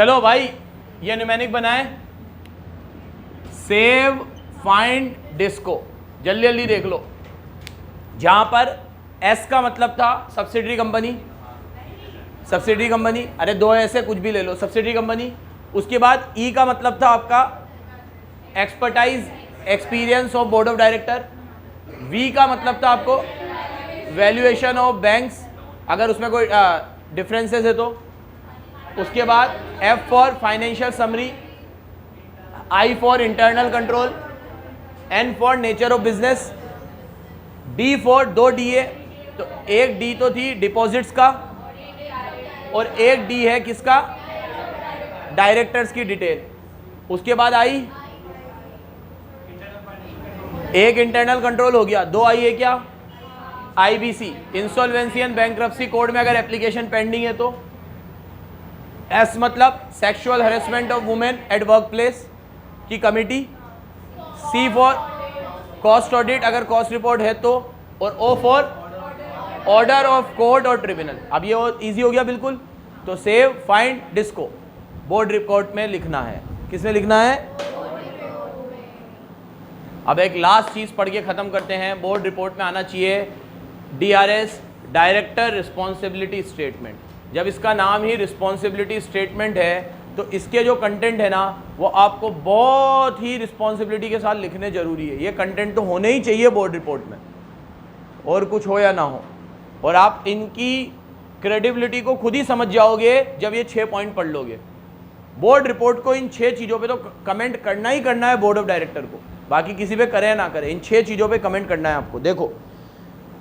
चलो भाई ये न्यूमेरिक बनाए, सेव फाइंड डिस्को, जल्दी जल्दी देख लो। जहां पर एस का मतलब था सब्सिडरी कंपनी, सब्सिडरी कंपनी, अरे दो ऐसे कुछ भी ले लो, सब्सिडरी कंपनी। उसके बाद ई का मतलब था आपका expertise experience of board of director. V का मतलब था आपको वैल्यूएशन ऑफ बैंक्स, अगर उसमें कोई डिफरेंसेस है तो। उसके बाद F for financial summary, I for internal control, N for nature of business, D for दो डी ए, तो एक डी तो थी डिपॉजिट्स का और एक डी है किसका, डायरेक्टर्स की डिटेल। उसके बाद आई एक इंटरनल कंट्रोल हो गया, दो आई है क्या, IBC insolvency and bankruptcy code में अगर एप्लीकेशन पेंडिंग है तो। एस मतलब sexual harassment of women at workplace की कमिटी। सी फॉर कॉस्ट ऑडिट अगर कॉस्ट रिपोर्ट है तो, और O for order of court और ट्रिब्यूनल। अब ये इजी हो गया बिल्कुल। तो सेव फाइंड डिस्को बोर्ड रिपोर्ट में लिखना है, किसमें लिखना है। अब एक लास्ट चीज पढ़ के खत्म करते हैं। बोर्ड रिपोर्ट में आना चाहिए डीआरएस, डायरेक्टर रिस्पॉन्सिबिलिटी स्टेटमेंट। जब इसका नाम ही रिस्पॉन्सिबिलिटी स्टेटमेंट है तो इसके जो कंटेंट है ना वो आपको बहुत ही रिस्पॉन्सिबिलिटी के साथ लिखने जरूरी है। ये कंटेंट तो होने ही चाहिए बोर्ड रिपोर्ट में, और कुछ हो या ना हो। और आप इनकी क्रेडिबिलिटी को खुद ही समझ जाओगे जब ये 6 पॉइंट पढ़ लोगे। बोर्ड रिपोर्ट को इन 6 चीज़ों पे तो कमेंट करना ही करना है बोर्ड ऑफ डायरेक्टर को, बाकी किसी पे करे ना करे, इन 6 चीज़ों पे कमेंट करना है आपको। देखो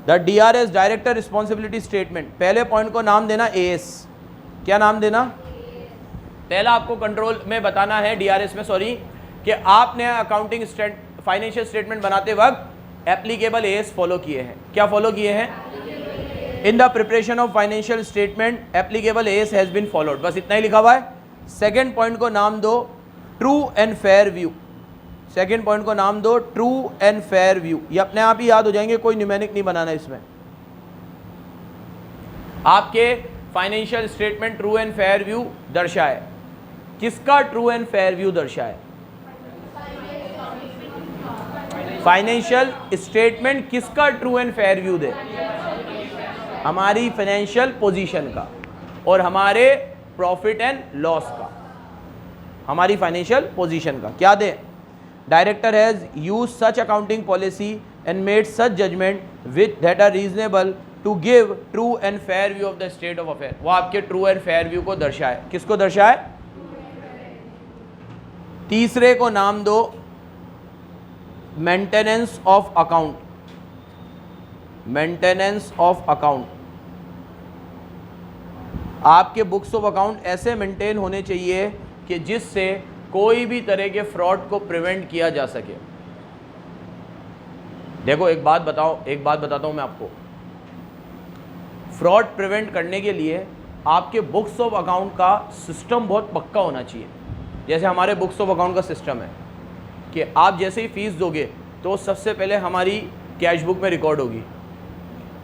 the DRS director responsibility statement, पहले पॉइंट को नाम देना एएस। क्या नाम देना, पहला आपको कंट्रोल में बताना है, डीआरएस में सॉरी, कि आपने अकाउंटिंग फाइनेंशियल स्टेटमेंट बनाते वक्त एप्लीकेबल एएस फॉलो किए हैं। क्या फॉलो किए हैं, in the preparation of financial statement applicable AS has been followed, बस इतना ही लिखा हुआ है। सेकेंड पॉइंट को नाम दो true and fair view, second point को नाम दो ट्रू एंड फेयर व्यू। ये अपने आप ही याद हो जाएंगे, कोई न्यूमेरिक नहीं बनाना इसमें। आपके financial statement true and fair view दर्शाए, किसका ट्रू एंड फेयर व्यू दर्शाए, फाइनेंशियल स्टेटमेंट किसका ट्रू एंड फेयर व्यू दे, हमारी फाइनेंशियल पोजीशन का और हमारे प्रॉफिट एंड लॉस का, हमारी फाइनेंशियल पोजीशन का क्या दे। Director has used such accounting policy and made such judgement with that are reasonable to give true and fair view of the state of affair. वो आपके ट्रू एंड फेयर व्यू को दर्शाए, किसको दर्शाए। तीसरे को नाम दो maintenance of account, maintenance of account. आपके बुक्स ऑफ अकाउंट ऐसे मेंटेन होने चाहिए कि जिससे कोई भी तरह के फ्रॉड को प्रिवेंट किया जा सके। देखो एक बात बताता हूं मैं आपको, फ्रॉड प्रिवेंट करने के लिए आपके बुक्स ऑफ अकाउंट का सिस्टम बहुत पक्का होना चाहिए। जैसे हमारे बुक्स ऑफ अकाउंट का सिस्टम है कि आप जैसे ही फीस दोगे तो सबसे पहले हमारी कैश बुक में रिकॉर्ड होगी,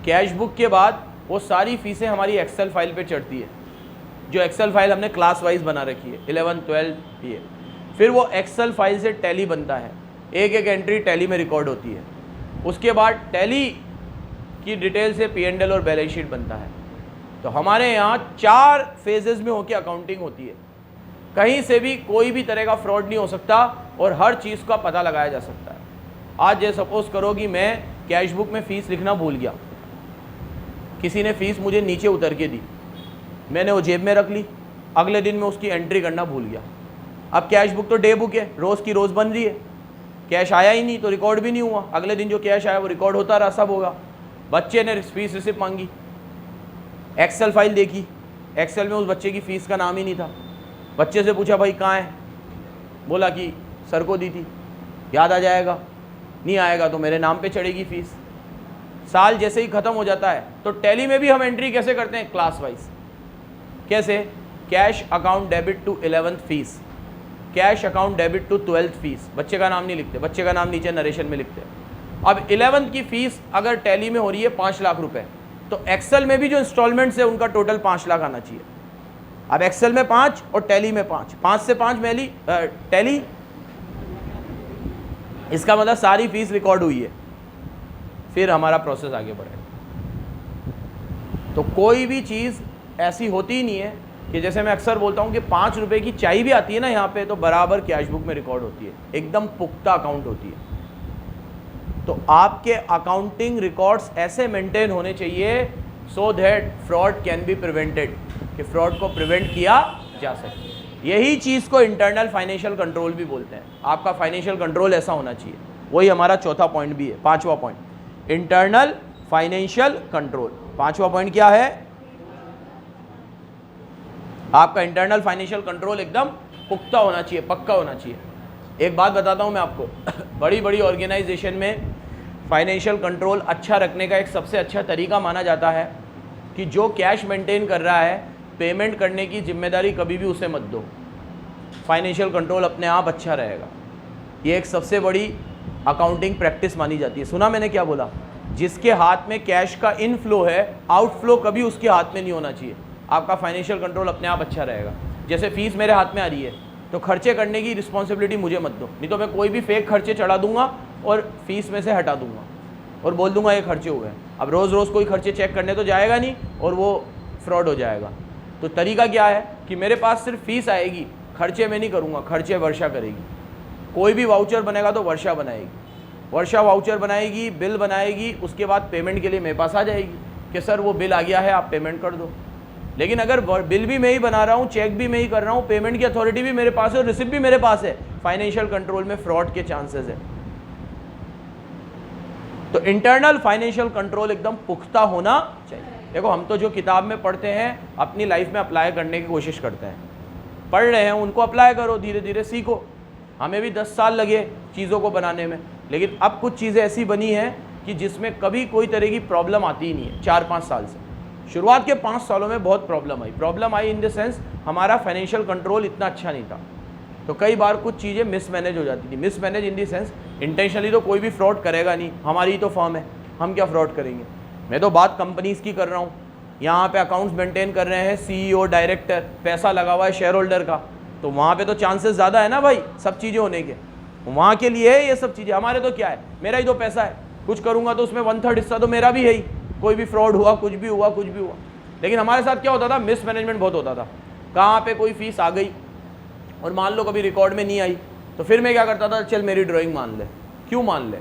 कैश बुक के बाद वो सारी फीसें हमारी एक्सेल फाइल पे चढ़ती है, जो एक्सेल फाइल हमने क्लास वाइज बना रखी है 11, 12 ये। फिर वो एक्सेल फाइल से टैली बनता है, एक एक एंट्री टैली में रिकॉर्ड होती है। उसके बाद टैली की डिटेल से P&L और बैलेंस शीट बनता है। तो हमारे यहाँ 4 फेजेस में होकर अकाउंटिंग होती है, कहीं से भी कोई भी तरह का फ्रॉड नहीं हो सकता और हर चीज़ का पता लगाया जा सकता है। आज ये सपोज करो कि मैं कैश बुक में फ़ीस लिखना भूल गया, किसी ने फ़ीस मुझे नीचे उतर के दी, मैंने वो जेब में रख ली, अगले दिन में उसकी एंट्री करना भूल गया। अब कैश बुक तो डे बुक है, रोज़ की रोज़ बन रही है, कैश आया ही नहीं तो रिकॉर्ड भी नहीं हुआ, अगले दिन जो कैश आया वो रिकॉर्ड होता रहा, सब होगा। बच्चे ने फीस रिसिप्ट मांगी, एक्सेल फाइल देखी, एक्सेल में उस बच्चे की फ़ीस का नाम ही नहीं था। बच्चे से पूछा भाई कहाँ है, बोला कि सर को दी थी। याद आ जाएगा, नहीं आएगा तो मेरे नाम पे चढ़ेगी फ़ीस। साल जैसे ही ख़त्म हो जाता है तो टैली में भी हम एंट्री कैसे करते हैं, क्लास वाइज। कैसे, cash account debit to 11th fees, cash account debit to 12th fees. बच्चे का नाम नहीं लिखते, बच्चे का नाम नीचे नरेशन में लिखते हैं। अब 11th की फ़ीस अगर टैली में हो रही है 5 लाख रुपए, तो एक्सेल में भी जो इंस्टॉलमेंट्स है उनका टोटल 5 लाख आना चाहिए। अब एक्सेल में 5 और टैली में 5, 5 से 5 मैली टैली, इसका मतलब सारी फीस रिकॉर्ड हुई है, फिर हमारा प्रोसेस आगे बढ़ेगा। तो कोई भी चीज़ ऐसी होती ही नहीं है कि जैसे मैं अक्सर बोलता हूँ कि 5 रुपए की चाय भी आती है ना यहाँ पे, तो बराबर कैश बुक में रिकॉर्ड होती है, एकदम पुख्ता अकाउंट होती है। तो आपके अकाउंटिंग रिकॉर्ड्स ऐसे मेंटेन होने चाहिए so that fraud can be prevented, कि फ्रॉड को प्रिवेंट किया जा सके। यही चीज़ को इंटरनल फाइनेंशियल कंट्रोल भी बोलते हैं। आपका फाइनेंशियल कंट्रोल ऐसा होना चाहिए, वही हमारा चौथा पॉइंट भी है, 5वां पॉइंट इंटरनल फाइनेंशियल कंट्रोल। 5वां पॉइंट क्या है? आपका इंटरनल फाइनेंशियल कंट्रोल एकदम पुख्ता होना चाहिए, पक्का होना चाहिए। एक बात बताता हूं मैं आपको, बड़ी बड़ी ऑर्गेनाइजेशन में फाइनेंशियल कंट्रोल अच्छा रखने का एक सबसे अच्छा तरीका माना जाता है कि जो कैश मेंटेन कर रहा है, पेमेंट करने की जिम्मेदारी कभी भी उसे मत दो, फाइनेंशियल कंट्रोल अपने आप अच्छा रहेगा। ये एक सबसे बड़ी अकाउंटिंग प्रैक्टिस मानी जाती है। सुना मैंने क्या बोला? जिसके हाथ में कैश का इनफ्लो है, आउटफ्लो कभी उसके हाथ में नहीं होना चाहिए। आपका फाइनेंशियल कंट्रोल अपने आप अच्छा रहेगा। जैसे फीस मेरे हाथ में आ रही है तो खर्चे करने की रिस्पॉन्सिबिलिटी मुझे मत दो, नहीं तो मैं कोई भी फेक खर्चे चढ़ा दूंगा और फीस में से हटा दूंगा और बोल दूंगा ये खर्चे हुए हैं। अब रोज़ रोज़ कोई खर्चे चेक करने तो जाएगा नहीं और वो फ्रॉड हो जाएगा। तो तरीका क्या है कि मेरे पास सिर्फ फीस आएगी, खर्चे मैं नहीं करूँगा, खर्चे वर्षा करेगी। कोई भी वाउचर बनेगा तो वर्षा बनाएगी, वर्षा वाउचर बनाएगी, बिल बनाएगी, उसके बाद पेमेंट के लिए मेरे पास आ जाएगी कि सर वो बिल आ गया है, आप पेमेंट कर दो। लेकिन अगर बिल भी मैं ही बना रहा हूँ, चेक भी मैं ही कर रहा हूँ, पेमेंट की अथॉरिटी भी मेरे पास है और रिसिप्ट भी मेरे पास है, फाइनेंशियल कंट्रोल में फ्रॉड के चांसेस है। तो इंटरनल फाइनेंशियल कंट्रोल एकदम पुख्ता होना चाहिए। देखो, हम तो जो किताब में पढ़ते हैं अपनी लाइफ में अप्लाई करने की कोशिश करते हैं, पढ़ रहे हैं उनको अप्लाई करो, धीरे धीरे सीखो। हमें भी 10 साल लगे चीज़ों को बनाने में, लेकिन अब कुछ चीज़ें ऐसी बनी हैं कि जिसमें कभी कोई तरह की प्रॉब्लम आती ही नहीं है। 4-5 साल से, शुरुआत के 5 सालों में बहुत problem I in the sense हमारा फाइनेंशियल कंट्रोल इतना अच्छा नहीं था, तो कई बार कुछ चीज़ें मिसमैनेज हो जाती थी। Mismanage in the sense intentionally तो कोई भी फ्रॉड करेगा नहीं, हमारी ही तो फर्म है, हम क्या फ्रॉड करेंगे। मैं तो बात कंपनीज़ की कर रहा हूँ, यहाँ पे अकाउंट्स मेंटेन कर रहे हैं CEO, डायरेक्टर, पैसा लगा हुआ है शेयर होल्डर का, तो वहाँ पे तो चांसेस ज़्यादा है ना भाई सब चीज़ें होने के, वहाँ के लिए है ये सब चीज़ें। हमारे तो क्या है, मेरा ही तो पैसा है, कुछ करूँगा तो उसमें 1/3 हिस्सा तो मेरा भी है ही, कोई भी फ्रॉड हुआ, कुछ भी हुआ, कुछ भी हुआ। लेकिन हमारे साथ क्या होता था, मिसमैनेजमेंट बहुत होता था। कहाँ पे कोई फीस आ गई और मान लो कभी रिकॉर्ड में नहीं आई, तो फिर मैं क्या करता था, चल मेरी ड्राइंग मान ले। क्यों मान ले?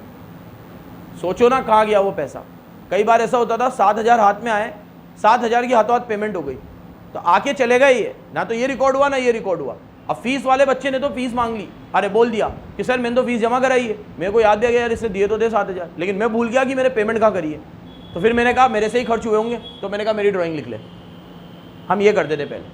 सोचो ना कहाँ गया वो पैसा। कई बार ऐसा होता था 7,000 हाथ में आए, 7,000 की हाथों हाथ पेमेंट हो गई, तो आके चले गए ये, ना तो ये रिकॉर्ड हुआ ना ये रिकॉर्ड हुआ। अब फीस वाले बच्चे ने तो फीस मांग ली, अरे बोल दिया कि सर मैंने तो फीस जमा कराई है, मेरे को याद दिया गया यार इससे दिए तो दे 7,000, लेकिन मैं भूल गया कि मैंने पेमेंट कहाँ करी है। तो फिर मैंने कहा मेरे से ही खर्च हुए होंगे, तो मैंने कहा मेरी ड्राइंग लिख ले। हम ये करते थे पहले,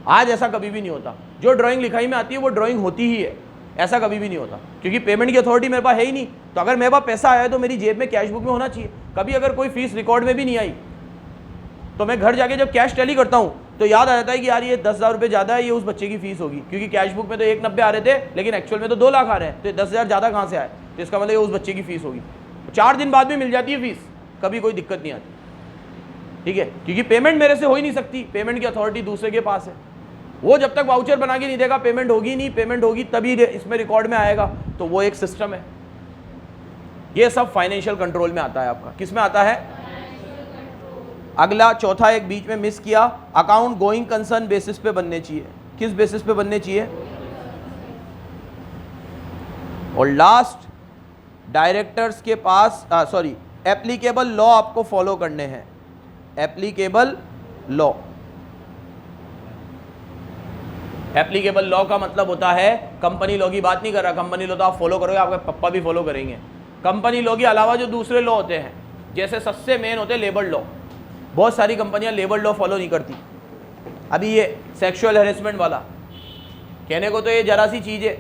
आज ऐसा कभी भी नहीं होता। जो ड्राइंग लिखाई में आती है वो ड्राइंग होती ही है, ऐसा कभी भी नहीं होता, क्योंकि पेमेंट की अथॉरिटी मेरे पास है ही नहीं। तो अगर मेरे पास पैसा आया है तो मेरी जेब में कैश बुक में होना चाहिए। कभी अगर कोई फीस रिकॉर्ड में भी नहीं आई तो मैं घर जाके जब कैश टैली करता हूँ तो याद आ जाता है कि यार ये 10,000 रुपये ज़्यादा है, ये उस बच्चे की फीस होगी, क्योंकि कैश बुक में तो 190 आ रहे थे लेकिन एक्चुअल में तो 2 लाख आ रहे हैं, तो 10,000 ज़्यादा कहाँ से आए, तो इसका मतलब ये उस बच्चे की फीस होगी। 4 दिन बाद भी मिल जाती है फीस, कभी कोई दिक्कत नहीं आती, ठीक है, क्योंकि पेमेंट मेरे से हो ही नहीं सकती, पेमेंट की अथॉरिटी दूसरे के पास है। वो जब तक वाउचर बना के नहीं देगा, पेमेंट होगी नहीं, पेमेंट होगी तभी इसमें रिकॉर्ड में आएगा, तो वो एक सिस्टम है। ये सब फाइनेंशियल कंट्रोल में आता है। आपका किस में आता है? अगला चौथा एक बीच में मिस किया, अकाउंट गोइंग कंसर्न बेसिस पे बनने चाहिए। किस बेसिस पे बनने चाहिए? और लास्ट, डायरेक्टर्स के पास एप्लीकेबल लॉ आपको फॉलो करने हैं। एप्लीकेबल लॉ, एप्लीकेबल लॉ का मतलब होता है, कंपनी लॉ की बात नहीं कर रहा, कंपनी लॉ तो आप फॉलो करोगे, आपके पप्पा भी फॉलो करेंगे। कंपनी लॉ के अलावा जो दूसरे लॉ होते हैं, जैसे सबसे मेन होते हैं लेबर लॉ। बहुत सारी कंपनियां लेबर लॉ फॉलो नहीं करती। अभी ये सेक्सुअल हैरेसमेंट वाला, कहने को तो ये जरा सी चीज़ है,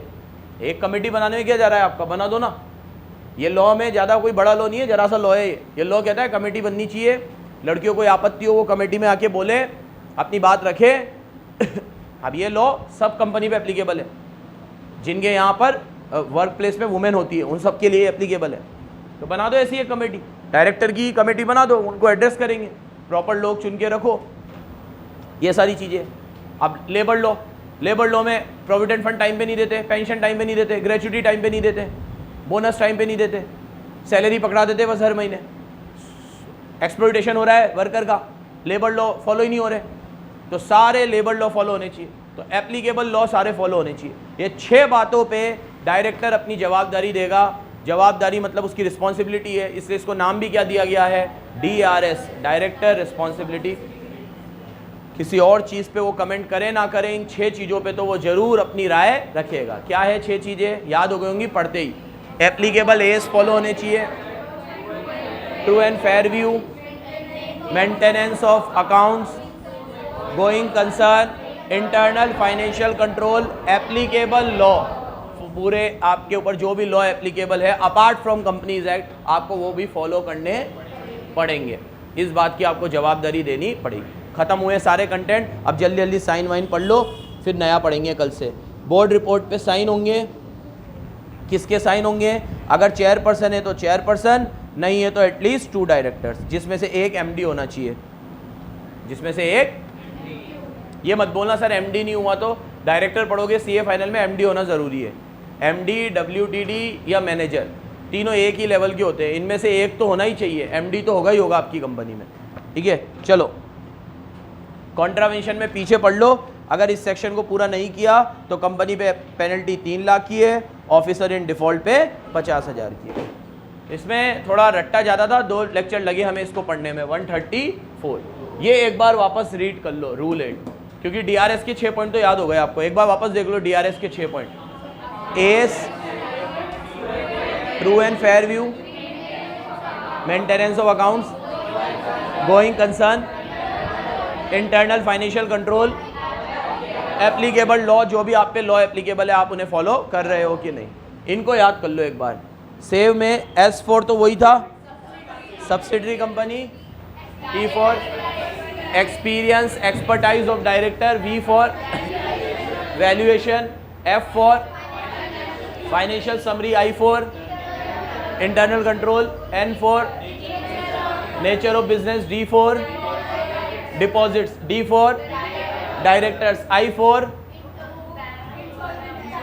एक कमेटी बनाने में क्या जा रहा है आपका, बना दो ना। ये लॉ में ज़्यादा कोई बड़ा लॉ नहीं है, जरा सा लॉ है ये लॉ कहता है कमेटी बननी चाहिए, लड़कियों को आपत्ति हो वो कमेटी में आके बोले, अपनी बात रखे। अब ये लॉ सब कंपनी पे एप्लीकेबल है, जिनके यहाँ पर वर्क प्लेस में वुमेन होती है उन सब के लिए एप्लीकेबल है। तो बना दो ऐसी एक कमेटी, डायरेक्टर की कमेटी बना दो, उनको एड्रेस करेंगे, प्रॉपर लोग चुन के रखो, ये सारी चीज़ें। अब लेबर लॉ में प्रोविडेंट फंड टाइम पे नहीं देते, पेंशन टाइम पे नहीं देते, ग्रेचुटी टाइम पे नहीं देते, बोनस टाइम पे नहीं देते, सैलरी पकड़ा देते बस हर महीने, एक्सप्लॉइटेशन हो रहा है वर्कर का, लेबर लॉ फॉलो ही नहीं हो रहे। तो सारे लेबर लॉ फॉलो होने चाहिए, तो एप्लीकेबल लॉ सारे फॉलो होने चाहिए। ये 6 बातों पे डायरेक्टर अपनी जवाबदारी देगा। जवाबदारी मतलब उसकी रिस्पॉन्सिबिलिटी है, इसलिए इसको नाम भी क्या दिया गया है, DRS, डायरेक्टर रिस्पॉन्सिबिलिटी। किसी और चीज़ पे वो कमेंट करे ना करें, इन 6 चीज़ों पे तो वो जरूर अपनी राय रखेगा। क्या है 6 चीज़ें, याद हो गई होंगी पढ़ते ही। एप्लीकेबल एस फॉलो होने चाहिए, true and fair view, maintenance of accounts, going concern, internal financial control, applicable law, पूरे आपके ऊपर जो भी लॉ एप्लीकेबल है अपार्ट फ्रॉम कंपनीज एक्ट, आपको वो भी फॉलो करने पड़ेंगे। इस बात की आपको जवाबदारी देनी पड़ेगी। खत्म हुए सारे कंटेंट, अब जल्दी जल्दी साइन वाइन पढ़ लो, फिर नया पढ़ेंगे कल से। बोर्ड रिपोर्ट पे साइन होंगे, किसके साइन होंगे, अगर चेयरपर्सन है तो चेयरपर्सन, नहीं है तो एटलीस्ट 2 डायरेक्टर्स, जिसमें से एक MD होना चाहिए, जिसमें से एक। ये मत बोलना सर MD नहीं हुआ तो, डायरेक्टर पढ़ोगे CA फाइनल में MD होना ज़रूरी है। MD, WTD या मैनेजर, तीनों एक ही लेवल के होते हैं, इनमें से एक तो होना ही चाहिए। MD तो होगा ही होगा आपकी कंपनी में, ठीक है। चलो कॉन्ट्रावेंशन में पीछे पढ़ लो, अगर इस सेक्शन को पूरा नहीं किया तो कंपनी पे पेनल्टी 3 लाख की है, ऑफिसर इन डिफॉल्ट पे 50,000 की है। इसमें थोड़ा रट्टा ज़्यादा था, 2 लेक्चर लगे हमें इसको पढ़ने में, 134। ये एक बार वापस रीड कर लो रूल 8, क्योंकि DRS के 6 पॉइंट तो याद हो गए आपको। एक बार वापस देख लो DRS के 6 point. S, true and fair view, maintenance of accounts, going concern, internal financial control, applicable law, जो भी आप पे लॉ एप्लीकेबल है आप उन्हें फॉलो कर रहे हो कि नहीं, इनको याद कर लो एक बार। सेव में S4 तो वही था, subsidiary company, E for experience expertise of director, V for valuation, F for financial summary, I for internal control, N for nature of business, D for deposits, D for directors, I for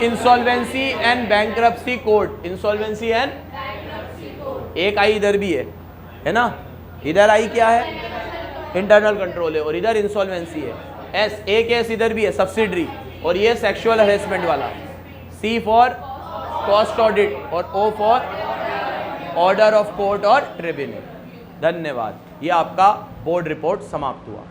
insolvency and bankruptcy code, insolvency and, एक I इधर भी है ना, इधर I क्या है, internal control है, और इधर इंसॉल्वेंसी है। S, एक S इधर भी है, सब्सिडरी, और ये सेक्सुअल हरेसमेंट वाला, C फॉर कॉस्ट ऑडिट, और O for order of court और ट्रिब्यूनल। धन्यवाद, ये आपका बोर्ड रिपोर्ट समाप्त हुआ।